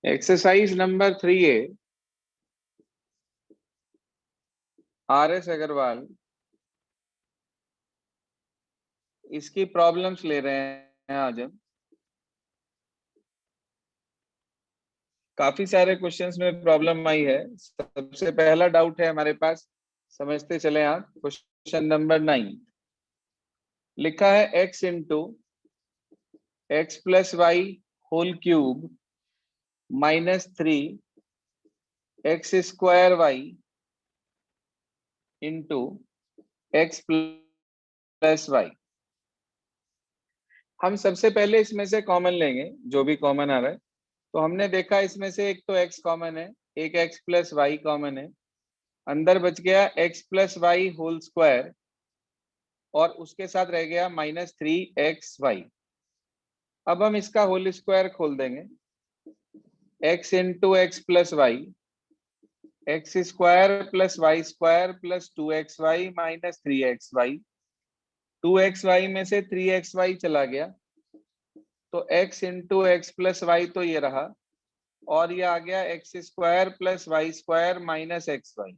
Exercise number 3A RS Agarwal, इसकी problems ले रहे हैं आज हम। काफी सारे क्वेश्चंस में प्रॉब्लम आई है। सबसे पहला डाउट है हमारे पास, समझते चले आप। क्वेश्चन नंबर 9 लिखा है x into x plus y whole cube -3 x square y into x plus y. हम सबसे पहले इसमें से कॉमन लेंगे, जो भी कॉमन आ रहा है। तो हमने देखा इसमें से एक तो x कॉमन है, एक x प्लस वाई कॉमन है, अंदर बच गया x plus y whole square और उसके साथ रह गया -3xy। अब हम इसका होल स्क्वायर खोल देंगे, x into x plus y, x square plus Y square plus 2xy minus 3xy। 2xy में से 3xy चला गया तो x into x plus y तो ये रहा, और ये आ गया x square plus Y square minus x y.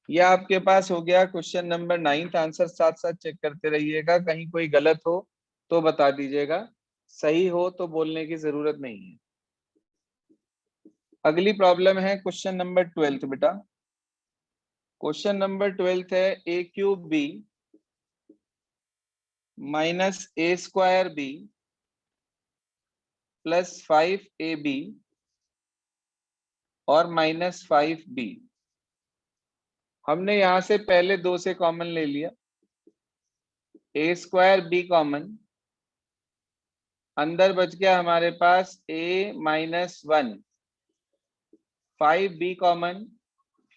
ये आपके पास हो गया क्वेश्चन नंबर 9। आंसर साथ साथ चेक करते रहिएगा, कहीं कोई गलत हो तो बता दीजिएगा, सही हो तो बोलने की जरूरत नहीं है। अगली प्रॉब्लम है क्वेश्चन नंबर 12 बेटा। क्वेश्चन नंबर 12 है a cube b minus a square b plus 5ab और माइनस 5b। हमने यहां से पहले दो से कॉमन ले लिया, a स्क्वायर b कॉमन, अंदर बच गया हमारे पास a माइनस 1, 5b कॉमन,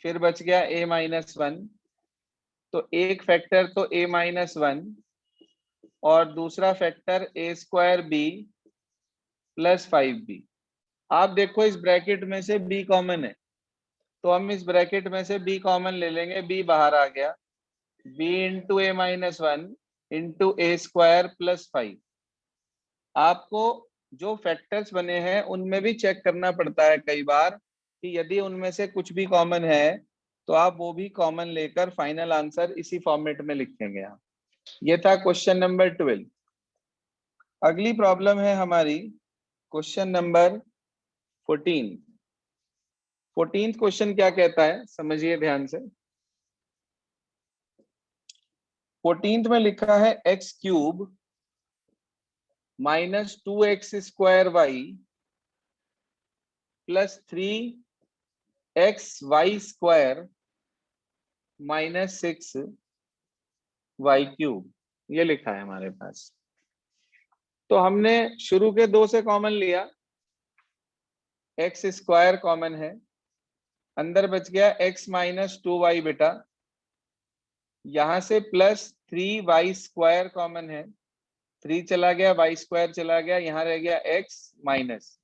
फिर बच गया a माइनस 1। तो एक फैक्टर तो a माइनस 1 और दूसरा factor a square b plus 5b। आप देखो इस ब्रैकेट में से b कॉमन है, तो हम इस ब्रैकेट में से b कॉमन ले लेंगे, b बाहर आ गया, b into A minus 1 into A square plus 5। आपको जो फैक्टर्स बने हैं उनमें भी चेक करना पड़ता है कई बार, कि यदि उनमें से कुछ भी कॉमन है तो आप वो भी कॉमन लेकर फाइनल आंसर इसी फॉर्मेट में लिखेंगे आप। ये था क्वेश्चन नंबर 12। अगली प्रॉब्लम है हमारी क्वेश्चन नंबर 14। 14th क्वेश्चन क्या कहता है, समझिए ध्यान से। 14th में लिखा है x cube minus 2x square y plus 3xy square minus 6y cube. ये लिखा है हमारे पास। तो हमने शुरू के दो से कॉमन लिया, एक्स स्क्वायर कॉमन है, अंदर बच गया x माइनस 2y बेटा, यहां से प्लस 3y स्क्वायर कॉमन है, 3 चला गया, y स्क्वायर चला गया, यहां रह गया x माइनस,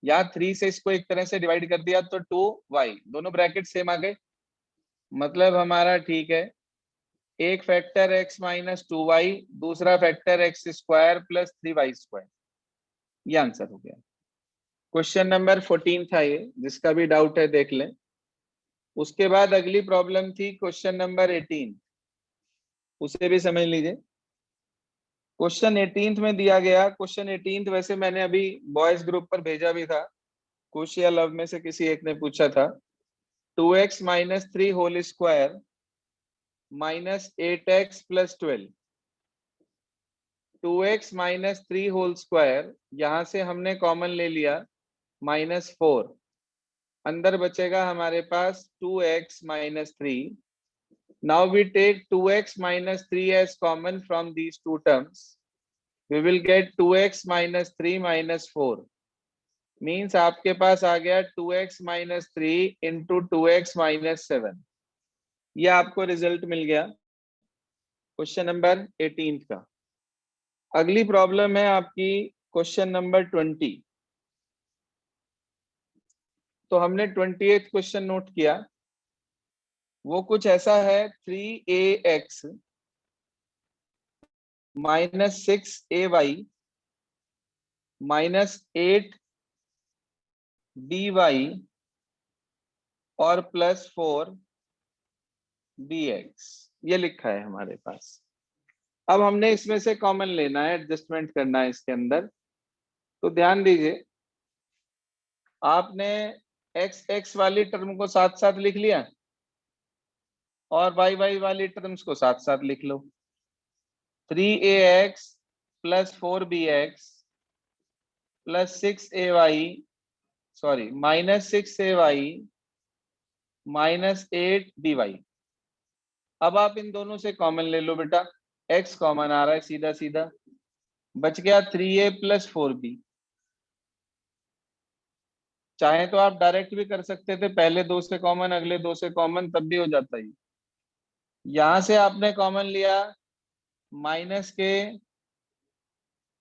यहाँ 3 से इसको एक तरह से डिवाइड कर दिया तो 2y, दोनों ब्रैकेट सेम आ गए, मतलब हमारा ठीक है। एक फैक्टर x माइनस 2y, दूसरा factor x square plus 3y square. ये आंसर हो गया। क्वेश्चन नंबर 14 था ये, जिसका भी डाउट है देख लें। उसके बाद अगली प्रॉब्लम थी क्वेश्चन नंबर 18, उसे भी समझ लीजिए। क्वेश्चन 18th में दिया गया, क्वेश्चन 18th वैसे मैंने अभी बॉयज ग्रुप पर भेजा भी था, कुछ या लव में से किसी एक ने पूछा था। 2x minus 3 whole square minus 8x plus 12। 2x minus 3 whole square, यहां से हमने कॉमन ले लिया -4, अंदर बचेगा हमारे पास 2x minus 3। Now we take 2x minus 3 as common from these two terms, we will get 2x minus 3 minus 4, means आपके पास आ गया 2x minus 3 into 2x minus 7। ये आपको रिजल्ट मिल गया क्वेश्चन नंबर 18 का। अगली प्रॉब्लम है आपकी क्वेश्चन नंबर 20। तो हमने 28th क्वेश्चन नोट किया, वो कुछ ऐसा है 3ax माइनस 6ay -8 dy और +4 dx, ये लिखा है हमारे पास। अब हमने इसमें से कॉमन लेना है, एडजस्टमेंट करना है इसके अंदर। तो ध्यान दीजिए, आपने x वाली टर्म को साथ साथ लिख लिया और y वाली टर्म्स को साथ साथ लिख लो। 3ax + 4bx + 6ay, sorry -6ay -8 dy। अब आप इन दोनों से कॉमन ले लो बेटा, x कॉमन आ रहा है सीधा सीधा, बच गया 3a + 4b। चाहे तो आप डायरेक्ट भी कर सकते थे, पहले दो से कॉमन अगले दो से कॉमन, तब भी हो जाता है। यहां से आपने कॉमन लिया, माइनस के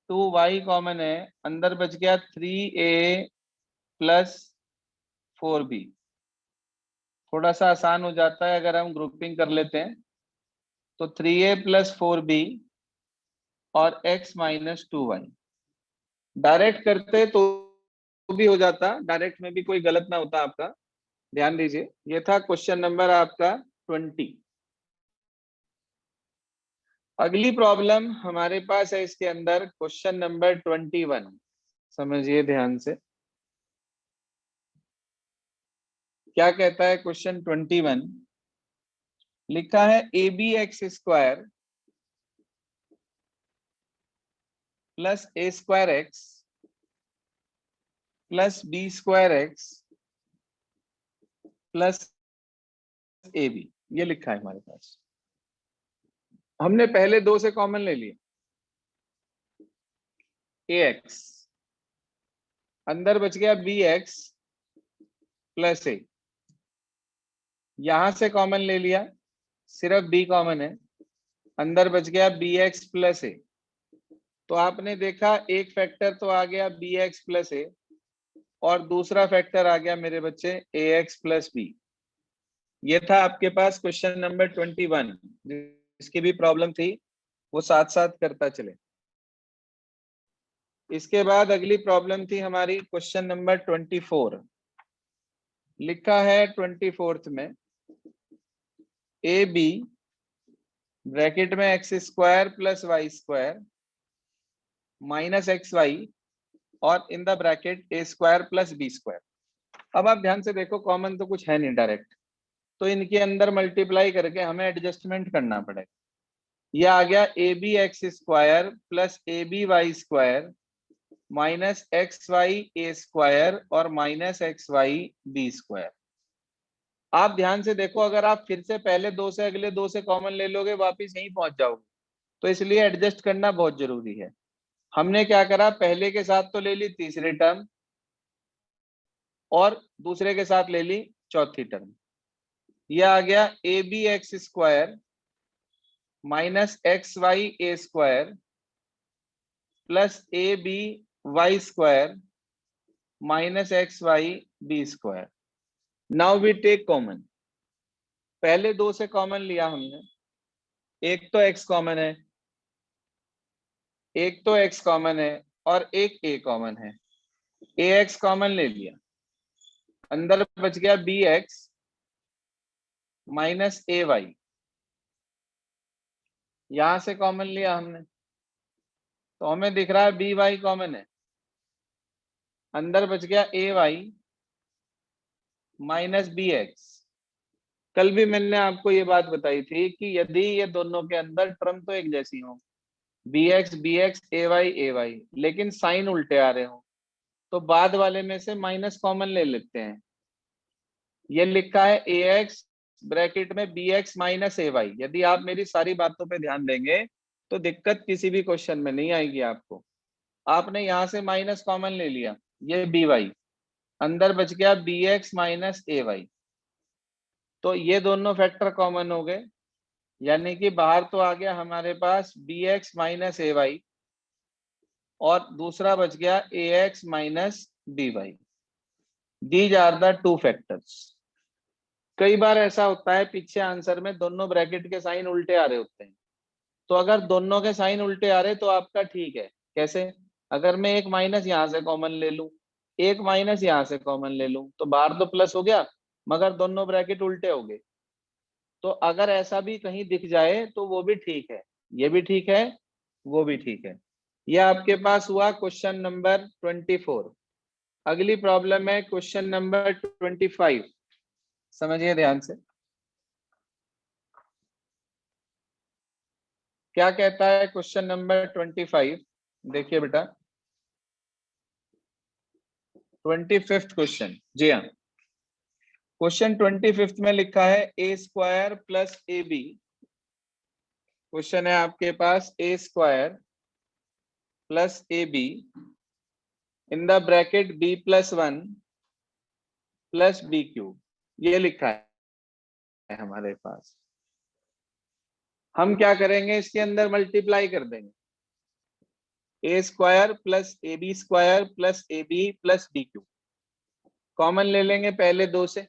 2y कॉमन है, अंदर बच गया 3a + 4b। थोड़ा सा आसान हो जाता है अगर हम ग्रुपिंग कर लेते हैं। तो 3a + 4b और x - 2y। डायरेक्ट करते तो भी हो जाता, डायरेक्ट में भी कोई गलत ना होता आपका। ध्यान दीजिए, ये था क्वेश्चन नंबर आपका 20। अगली प्रॉब्लम हमारे पास है इसके अंदर, क्वेश्चन नंबर 21। समझिए ध्यान से, क्या कहता है क्वेश्चन 21। लिखा है abx² + a²x + b²x + ab, ये लिखा है हमारे पास। हमने पहले दो से कॉमन ले लिया, ax, अंदर बच गया bx + a। यहां से कॉमन ले लिया, सिर्फ b कॉमन है, अंदर बच गया bx + a। तो आपने देखा एक फैक्टर तो आ गया bx + a और दूसरा फैक्टर आ गया मेरे बच्चे ax + b। ये था आपके पास क्वेश्चन नंबर 21। जिसकी भी प्रॉब्लम थी वो साथ साथ करता चले। इसके बाद अगली प्रॉब्लम थी हमारी क्वेश्चन नंबर 24। लिखा है 24th में ab ब्रैकेट में x² + y² -xy और इन द ब्रैकेट a² + b²। अब आप ध्यान से देखो, कॉमन तो कुछ है नहीं डायरेक्ट, तो इनके अंदर मल्टीप्लाई करके हमें एडजस्टमेंट करना पड़ेगा। ये आ गया abx² + aby² -xy a² और -xy b²। आप ध्यान से देखो, अगर आप फिर से पहले दो से अगले दो से कॉमन ले लोगे, वापिस यहीं पहुंच जाओगे। तो इसलिए एडजस्ट करना बहुत जरूरी है। हमने क्या करा, पहले के साथ तो ले ली तीसरी टर्म और दूसरे के साथ ले ली चौथी टर्म। यह आ गया abx² -xy a² + aby² -xy b²। Now we take common. पहले दो से कॉमन लिया हमने, एक तो x कॉमन है, एक तो x कॉमन है और एक a कॉमन है। ax कॉमन ले लिया, अंदर बच गया bx -ay। यहां से कॉमन लिया हमने, तो हमें दिख रहा है by कॉमन है, अंदर बच गया ay -bx। कल भी मैंने आपको ये बात बताई थी कि यदि ये दोनों के अंदर टर्म तो एक जैसी हो, bx bx ay, लेकिन साइन उल्टे आ रहे हो, तो बाद वाले में से माइनस कॉमन ले लेते हैं। ये लिखा है ax ब्रैकेट में bx -ay। यदि आप मेरी सारी बातों पे ध्यान देंगे तो दिक्कत किसी भी क्वेश्चन में नहीं आएगी आपको। आपने यहां से माइनस कॉमन ले लिया, ये by, अंदर बच गया bx -ay। तो ये दोनों फैक्टर कॉमन हो गए, यानी कि बाहर तो आ गया हमारे पास bx -ay और दूसरा बच गया ax -by। These are the two factors. कई बार ऐसा होता है पीछे आंसर में दोनों ब्रैकेट के साइन उल्टे आ रहे होते हैं, तो अगर दोनों के साइन उल्टे आ रहे तो आपका ठीक है। कैसे? अगर मैं एक माइनस यहाँ से कॉमन ले लूं, एक माइनस यहाँ से कॉमन ले लूं, तो बाहर तो प्लस हो गया मगर दोनों ब्रैकेट उल्टे हो गए। तो अगर ऐसा भी कहीं दिख जाए तो वो भी ठीक है, ये भी ठीक है, वो भी ठीक है। यह आपके पास हुआ क्वेश्चन नंबर 24। अगली प्रॉब्लम है क्वेश्चन नंबर 25। समझिए ध्यान से, क्या कहता है क्वेश्चन नंबर 25। देखिए बेटा, 25th क्वेश्चन। जी हाँ, क्वेश्चन 25 में लिखा है A square plus A B. Question है आपके पास A square plus A B in the bracket B plus 1 plus B cube, ये लिखा है हमारे पास। हम क्या करेंगे, इसके अंदर मल्टीप्लाई कर देंगे, A square plus A B square plus A B plus B cube. Common ले लेंगे पहले दो से,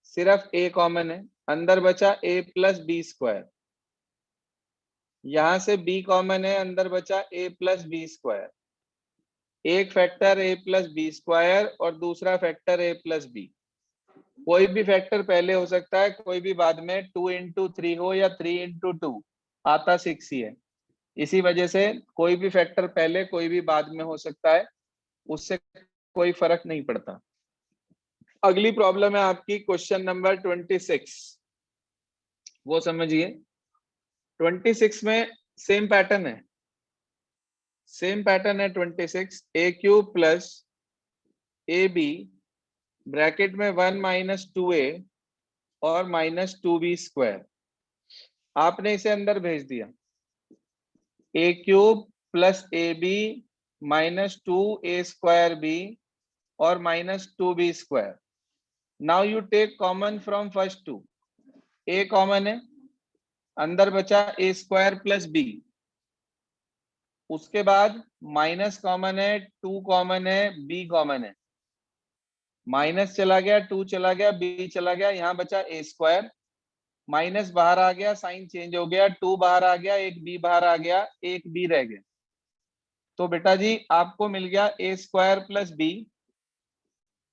सिर्फ ए कॉमन है, अंदर बचा ए प्लस बी स्क्वायर। यहां से बी कॉमन है, अंदर बचा ए प्लस बी स्क्वायर। एक फैक्टर ए प्लस बी स्क्वायर और दूसरा फैक्टर ए प्लस बी। कोई भी फैक्टर पहले हो सकता है, कोई भी बाद में। 2 into 3 हो या 3 into 2, आता 6 ही है। इसी वजह से कोई भी फैक्टर पहले कोई भी बाद में हो सकता है, उससे कोई फर्क नहीं पड़ता। अगली प्रॉब्लम है आपकी क्वेश्चन नंबर 26, वो समझिए। 26 में सेम पैटर्न है, सेम पैटर्न है। 26 A cube plus A B bracket में 1 माइनस 2a और माइनस 2b स्क्वायर। आपने इसे अंदर भेज दिया, A cube plus A B minus 2a square B और minus 2b square. Now you take common from first two. A common है, अंदर बचा ए स्क्वायर प्लस बी। उसके बाद माइनस कॉमन है, 2 कॉमन है, बी कॉमन है। माइनस चला गया, 2 चला गया, बी चला गया, यहाँ बचा ए स्क्वायर। माइनस बाहर आ गया, साइन चेंज हो गया, 2 बाहर आ गया, एक बी बाहर आ गया, एक बी रह गया। तो बेटा जी आपको मिल गया ए स्क्वायर प्लस बी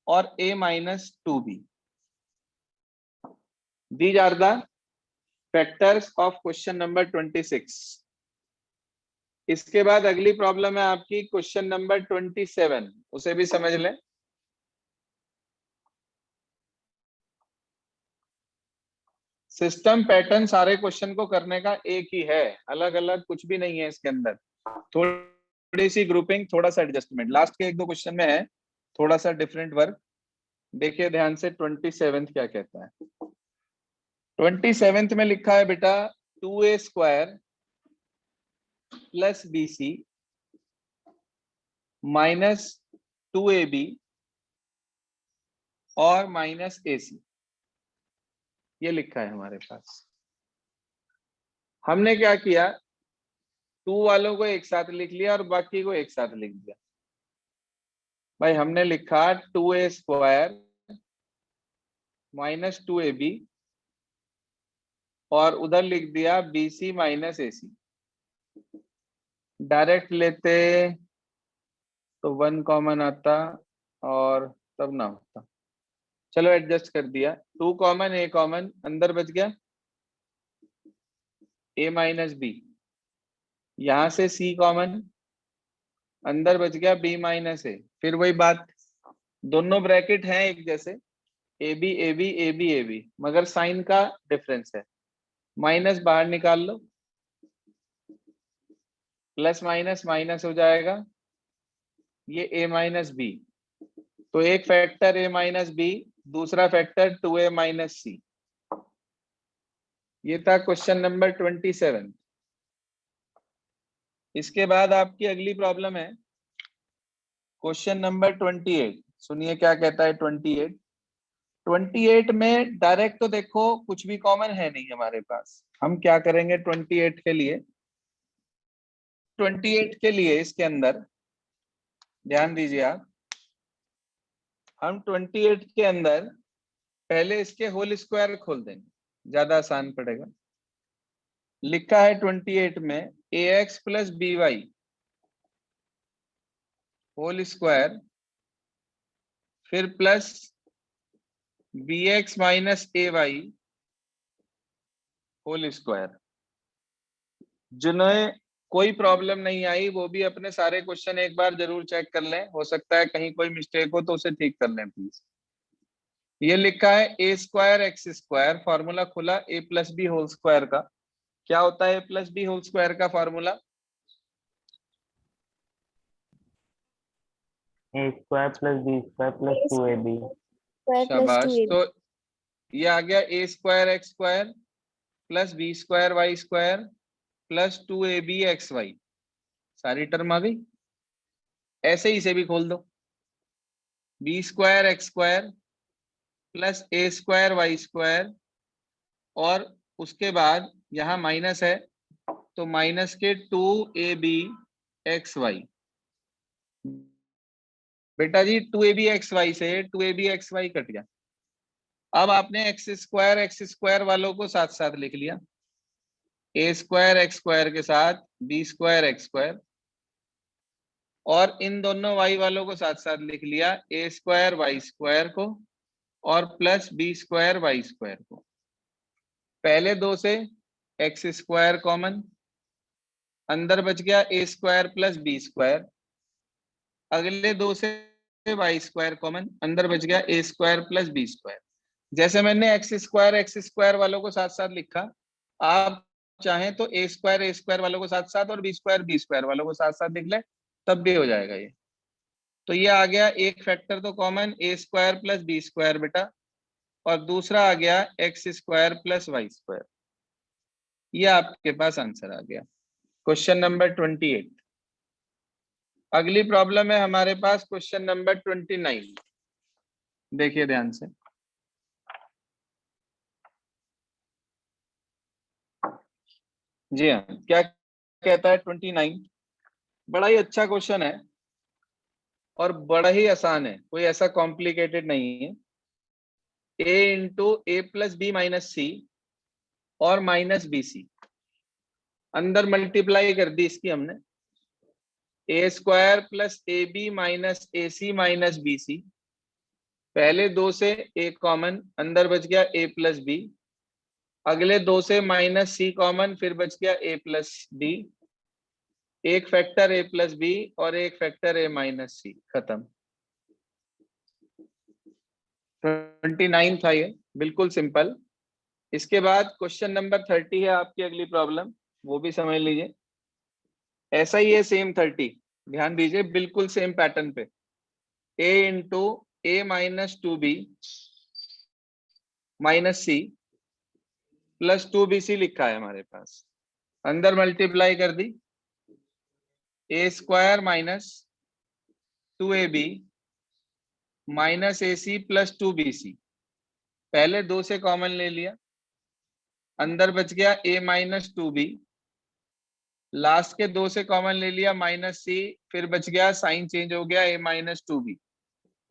और A minus 2b। These are the factors of question number 26। इसके बाद अगली प्रॉब्लम है आपकी क्वेश्चन नंबर 27, उसे भी समझ लें। सिस्टम पैटर्न सारे क्वेश्चन को करने का एक ही है, अलग अलग कुछ भी नहीं है इसके अंदर। थोड़ी सी ग्रुपिंग, थोड़ा सा एडजस्टमेंट लास्ट के एक दो क्वेश्चन में है, थोड़ा सा डिफरेंट वर्क। देखिए ध्यान से 27 क्या कहता है। 27 में लिखा है बेटा 2a square plus b c minus 2ab और माइनस ए सी, ये लिखा है हमारे पास। हमने क्या किया, 2 वालों को एक साथ लिख लिया और बाकी को एक साथ लिख दिया। भाई हमने लिखा 2a स्क्वायर माइनस 2ab और उधर लिख दिया bc माइनस ac। डायरेक्ट लेते तो 1 कॉमन आता और तब ना होता। चलो एडजस्ट कर दिया, 2 कॉमन, a कॉमन, अंदर बच गया a माइनस बी। यहां से c कॉमन, अंदर बच गया b माइनस ए। फिर वही बात, दोनों ब्रैकेट हैं एक जैसे, a B a B a B a b, मगर साइन का डिफरेंस है। माइनस बाहर निकाल लो, प्लस माइनस माइनस हो जाएगा, ये a माइनस बी। तो एक फैक्टर a माइनस बी, दूसरा फैक्टर 2a माइनस सी। ये था क्वेश्चन नंबर 27। इसके बाद आपकी अगली प्रॉब्लम है क्वेश्चन नंबर 28। सुनिए क्या कहता है 28। 28 में डायरेक्ट तो देखो कुछ भी कॉमन है नहीं हमारे पास। हम क्या करेंगे 28 के लिए, 28 के लिए इसके अंदर ध्यान दीजिए आप। हम 28 के अंदर पहले इसके होल स्क्वायर खोल देंगे, ज्यादा आसान पड़ेगा। लिखा है 28 में ax plus B Y whole square फिर plus bx minus ay whole square. जिन्हें कोई प्रॉब्लम नहीं आई वो भी अपने सारे क्वेश्चन एक बार जरूर चेक कर लें, हो सकता है कहीं कोई मिस्टेक हो तो उसे ठीक कर लें प्लीज। ये लिखा है A square X square, formula खुला A plus B whole square का। क्या होता है A plus B whole square का formula? A square plus B square plus A 2ab। Square plus शाबाश। 2ab। तो ये आ गया A square X square plus B square Y square plus 2ab X Y. सारी टर्म आ गई। ऐसे ही इसे भी खोल दो, B square X square plus A square Y square, और उसके बाद यहाँ माइनस है तो माइनस के 2ab एक्स वाई। बेटा जी 2ab एक्स वाई से 2ab एक्स वाई कट गया। अब आपने एक्स स्क्वायर वालों को साथ साथ लिख लिया, ए स्क्वायर एक्स स्क्वायर के साथ बी स्क्वायर एक्स स्क्वायर, और इन दोनों वाई वालों को साथ साथ लिख लिया, ए स्क्वायर वाई स्क्वायर को और plus B square Y square को। पहले दो से एक्स स्क्वायर कॉमन, अंदर बच गया A square plus B square. अगले दो से वाई स्क्वायर कॉमन, अंदर बच गया A square plus B square. जैसे मैंने एक्स स्क्वायर वालों को साथ साथ लिखा, आप चाहें तो ए स्क्वायर वालों को साथ साथ और बी स्क्वायर वालों को साथ साथ लिख लें, तब भी हो जाएगा ये। तो ये आ गया एक फैक्टर तो common A square plus B square बेटा, और दूसरा आ गया x square plus Y square. ये आपके पास आंसर आ गया, क्वेश्चन नंबर 28। अगली प्रॉब्लम है हमारे पास क्वेश्चन नंबर 29। देखिए ध्यान से। जी हाँ, क्या कहता है 29? बड़ा ही अच्छा क्वेश्चन है और बड़ा ही आसान है, कोई ऐसा कॉम्प्लिकेटेड नहीं है। a into A plus B minus C और माइनस बी सी, अंदर मल्टीप्लाई कर दी इसकी हमने, A square plus A B minus A C minus B C. पहले दो से ए कॉमन, अंदर बच गया ए प्लस बी। अगले दो से माइनस सी कॉमन, फिर बच गया ए प्लस डी। एक फैक्टर ए प्लस बी और एक फैक्टर ए माइनस सी, खत्म। 29 था ये, बिल्कुल सिंपल। इसके बाद क्वेश्चन नंबर 30 है आपकी अगली प्रॉब्लम, वो भी समझ लीजिए। ऐसा ही है सेम 30, ध्यान दीजिए, बिल्कुल सेम पैटर्न पे। a into A minus 2b minus C plus 2bc लिखा है हमारे पास। अंदर मल्टीप्लाई कर दी, A square minus 2ab minus A C plus 2bc। पहले दो से कॉमन ले लिया, अंदर बच गया a माइनस 2b। लास्ट के दो से कॉमन ले लिया माइनस सी, फिर बच गया, साइन चेंज हो गया, a माइनस 2b।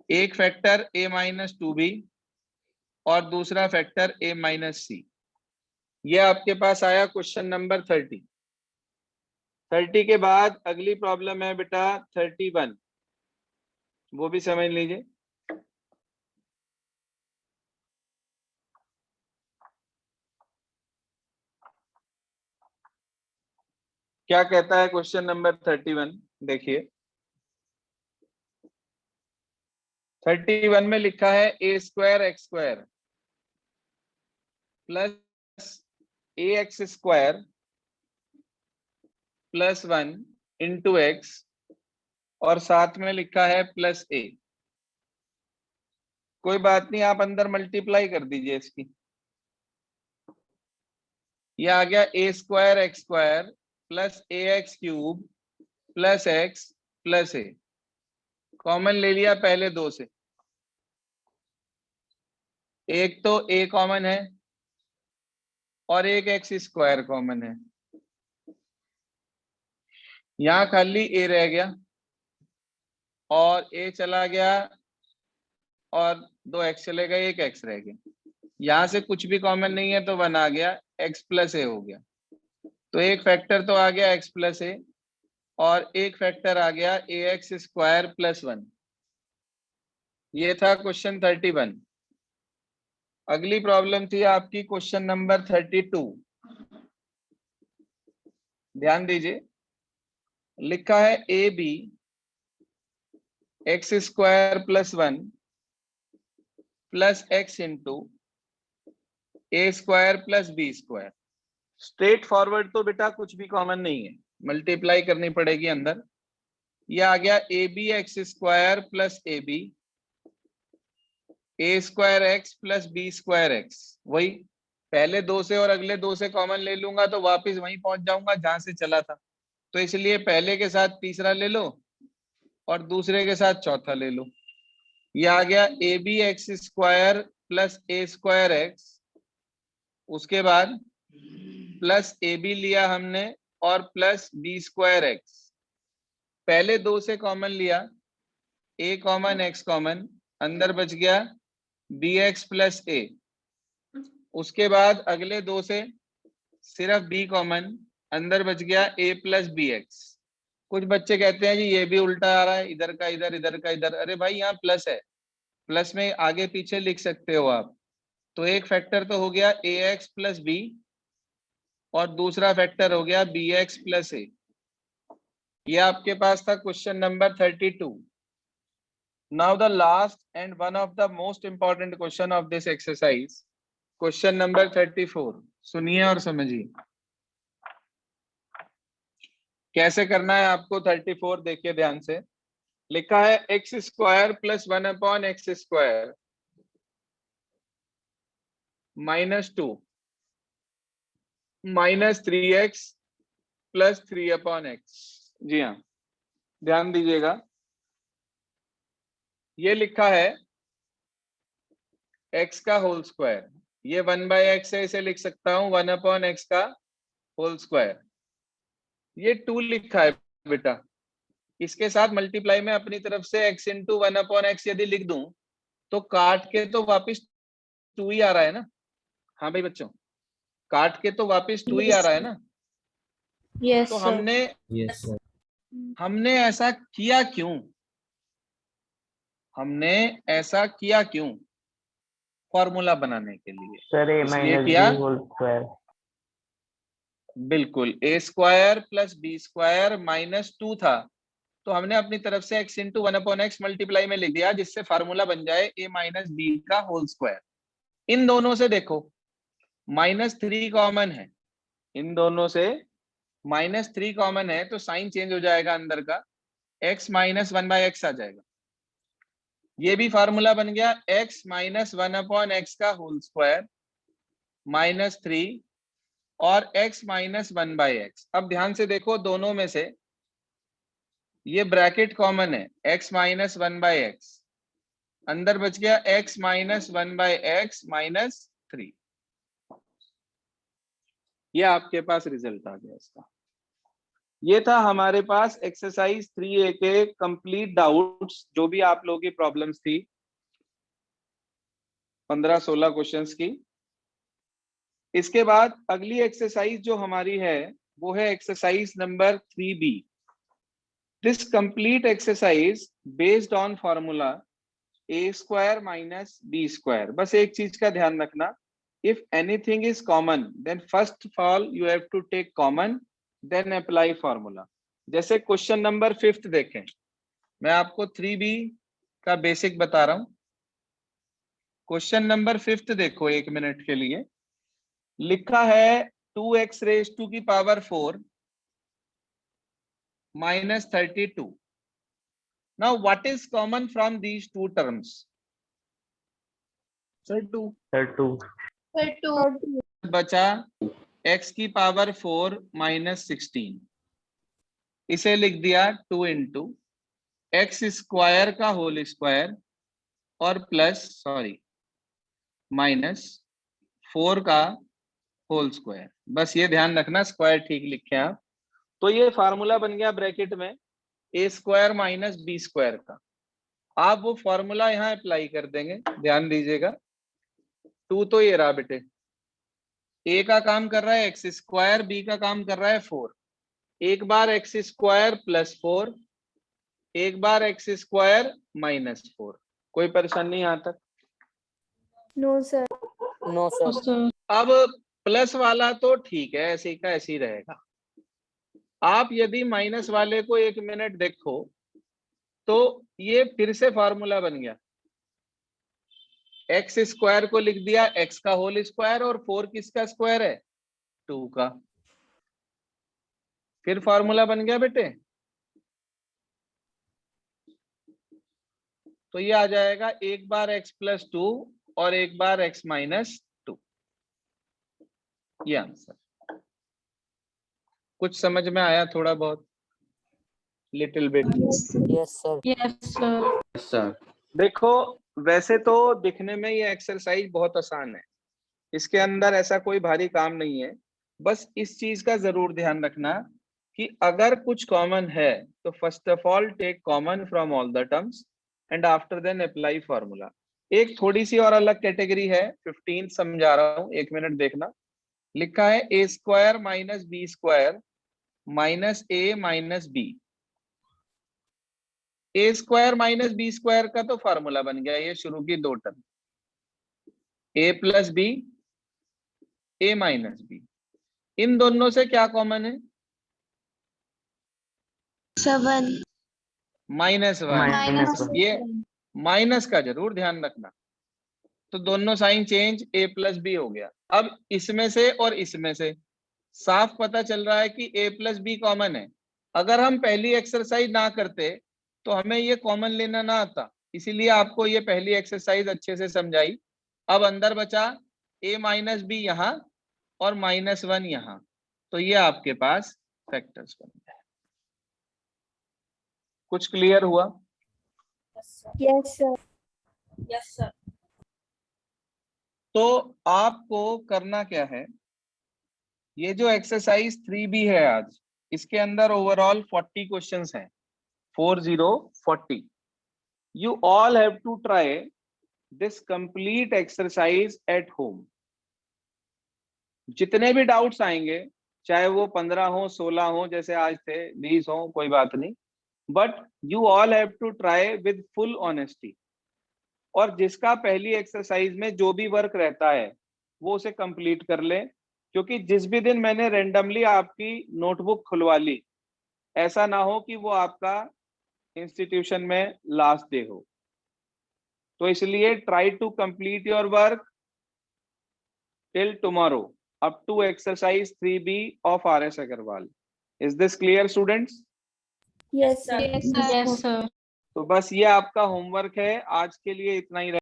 एक फैक्टर a माइनस 2b और दूसरा फैक्टर a माइनस सी। ये आपके पास आया क्वेश्चन नंबर 30। 30 के बाद अगली प्रॉब्लम है बेटा 31, वो भी समझ लीजिए। क्या कहता है क्वेश्चन नंबर 31? देखिए 31 में लिखा है A square X square plus A X square plus 1 into X, और साथ में लिखा है प्लस ए। कोई बात नहीं, आप अंदर मल्टीप्लाई कर दीजिए इसकी। ये आ गया A square X square plus A X cube plus X plus A. Common ले लिया पहले दो से, एक तो ए कॉमन है और एक एक्स स्क्वायर कॉमन है। यहां खाली ए रह गया और ए चला गया और दो एक्स चले गए, एक एक्स रह गया। यहां से कुछ भी कॉमन नहीं है तो 1 आ गया, एक्स प्लस ए हो गया। तो एक फैक्टर तो आ गया एक्स प्लस ए और एक फैक्टर आ गया ax स्क्वायर प्लस 1। ये था क्वेश्चन 31। अगली प्रॉब्लम थी आपकी क्वेश्चन नंबर 32। ध्यान दीजिए, लिखा है A B X square plus 1 plus X into A square plus B square. Straight forward तो बेटा कुछ भी कॉमन नहीं है, मल्टीप्लाई करनी पड़ेगी अंदर। ये आ गया A B X square plus A B A square X plus B square X. वही पहले दो से और अगले दो से कॉमन ले लूंगा तो वापस वहीं पहुंच जाऊंगा जहां से चला था, तो इसलिए पहले के साथ तीसरा ले लो और दूसरे के साथ चौथा ले लो। ये आ गया A B X square plus A square X, उसके बाद प्लस ए बी लिया हमने और प्लस बी स्क्वायर एक्स। पहले दो से कॉमन लिया, ए कॉमन एक्स कॉमन, अंदर बच गया बी एक्स प्लस ए। उसके बाद अगले दो से सिर्फ बी कॉमन, अंदर बच गया ए प्लस बी एक्स। कुछ बच्चे कहते हैं जी ये भी उल्टा आ रहा है, इधर का इधर इधर का इधर। अरे भाई यहाँ प्लस है, प्लस में आगे पीछे लिख सकते हो आप। तो एक फैक्टर तो हो गया ए एक्स प्लस बी और दूसरा फैक्टर हो गया बी एक्स प्लस ए। ये आपके पास था question number 32। Now the last and one of the most important question of this exercise, question number 34। सुनिए और समझिए कैसे करना है आपको। 34 देखिए ध्यान से, लिखा है X square plus 1 upon X square minus 2 minus 3x plus 3 upon X. जी हाँ, ध्यान दीजिएगा, ये लिखा है x का होल स्क्वायर। ये 1/x है, इसे लिख सकता हूं 1 अपॉन एक्स का होल स्क्वायर। ये 2 लिखा है बेटा, इसके साथ मल्टीप्लाई में अपनी तरफ से x इंटू 1 अपॉन एक्स यदि लिख दूं तो काट के तो वापिस 2 ही आ रहा है ना। हाँ भाई बच्चों, काट के तो वापिस 2 ही आ रहा है ना। तो हमने ऐसा किया क्यों? हमने ऐसा किया क्यों? फॉर्मूला बनाने के लिए सर ए इसलिए माइनस किया। B whole square. बिल्कुल, A square plus B square minus 2 था, तो हमने अपनी तरफ से x into 1 upon X multiply में लिख दिया, जिससे फार्मूला बन जाए a माइनस बी का होल स्क्वायर। इन दोनों से देखो -3 कॉमन है, इन दोनों से -3 कॉमन है, तो साइन चेंज हो जाएगा अंदर का, x माइनस 1/x आ जाएगा। ये भी फार्मूला बन गया x माइनस 1 अपॉन एक्स का होल स्क्वायर -3 और x माइनस 1/x। अब ध्यान से देखो, दोनों में से ये ब्रैकेट कॉमन है, x माइनस 1/x, अंदर बच गया x माइनस 1/x माइनस 3। ये आपके पास रिजल्ट आ गया इसका। ये था हमारे पास एक्सरसाइज 3A के कंप्लीट डाउट्स, जो भी आप लोगों की प्रॉब्लम्स थी 15-16 क्वेश्चंस की। इसके बाद अगली एक्सरसाइज जो हमारी है वो है exercise number 3B। This complete exercise based on formula a square minus B square. बस एक चीज का ध्यान रखना, if anything is common then first of all you have to take common then apply formula. जैसे क्वेश्चन नंबर 5 देखें, मैं आपको 3B का बेसिक बता रहा हूं। क्वेश्चन नंबर 5 देखो एक मिनट के लिए, लिखा है 2x रेज टू की power 4 minus 32। Now what is common from these two terms? Sir 2 बचा x की पावर 4 माइनस 16, इसे लिख दिया 2 इंटू एक्स स्क्वायर का होल स्क्वायर और प्लस माइनस 4 का होल स्क्वायर। बस ये ध्यान रखना स्क्वायर ठीक लिखे आप। तो ये फार्मूला बन गया ब्रैकेट में ए स्क्वायर माइनस बी स्क्वायर का। आप वो फॉर्मूला यहाँ अप्लाई कर देंगे, ध्यान दीजिएगा। 2 तो ये रहा बेटे, ए का काम कर रहा है एक्स स्क्वायर, बी का काम कर रहा है 4, एक बार एक्स स्क्वायर प्लस 4, एक बार एक्स स्क्वायर -4। कोई परेशानी यहाँ तक? No sir. No sir. अब प्लस वाला तो ठीक है, ऐसे का ऐसे ही रहेगा। आप यदि माइनस वाले को 1 मिनट देखो तो ये फिर से फॉर्मूला बन गया। एक्स स्क्वायर को लिख दिया एक्स का होल स्क्वायर, और 4 किसका स्क्वायर है? 2 का। फिर फॉर्मूला बन गया बेटे। तो ये आ जाएगा एक बार एक्स प्लस 2 और एक बार एक्स -2। ये आंसर। कुछ समझ में आया? थोड़ा बहुत, little bit. Yes sir. Yes sir. देखो, वैसे तो दिखने में ये एक्सरसाइज बहुत आसान है, इसके अंदर ऐसा कोई भारी काम नहीं है। बस इस चीज का जरूर ध्यान रखना कि अगर कुछ कॉमन है तो first of all take common from all the terms and after then apply formula. एक थोड़ी सी और अलग कैटेगरी है, 15 समझा रहा हूं, 1 मिनट देखना। लिखा है a square minus B square minus A minus B. A square minus B square का तो फॉर्मूला बन गया, ये शुरू की 2 term, a plus B, a minus B. इन दोनों से क्या कॉमन है? 7 -1। ये माइनस का जरूर ध्यान रखना। तो दोनों sign change, a plus B हो गया। अब इसमें से और इसमें से साफ पता चल रहा है कि a प्लस बी कॉमन है। अगर हम पहली एक्सरसाइज ना करते तो हमें ये कॉमन लेना ना आता, इसीलिए आपको ये पहली एक्सरसाइज अच्छे से समझाई। अब अंदर बचा a माइनस बी यहाँ और -1 यहाँ, तो ये आपके पास फैक्टर्स बन गए। कुछ क्लियर हुआ? Yes sir. Yes sir. तो आपको करना क्या है, ये जो एक्सरसाइज 3B है आज, इसके अंदर ओवरऑल 40 क्वेश्चंस हैं, 40। You all have to try this complete exercise at home. जितने भी डाउट्स आएंगे, चाहे वो 15 हो, 16 हो, जैसे आज थे 20 हो, कोई बात नहीं, but you all have to try with full honesty. और जिसका पहली एक्सरसाइज में जो भी वर्क रहता है वो उसे कंप्लीट कर ले, क्योंकि जिस भी दिन मैंने रेंडमली आपकी नोटबुक खुलवा ली, ऐसा ना हो कि वो आपका इंस्टीट्यूशन में लास्ट डे हो। तो इसलिए try to complete your work till tomorrow up to exercise 3B of RS Agarwal. Is this clear, students? Yes yes sir. तो बस ये आपका होमवर्क है, आज के लिए इतना ही।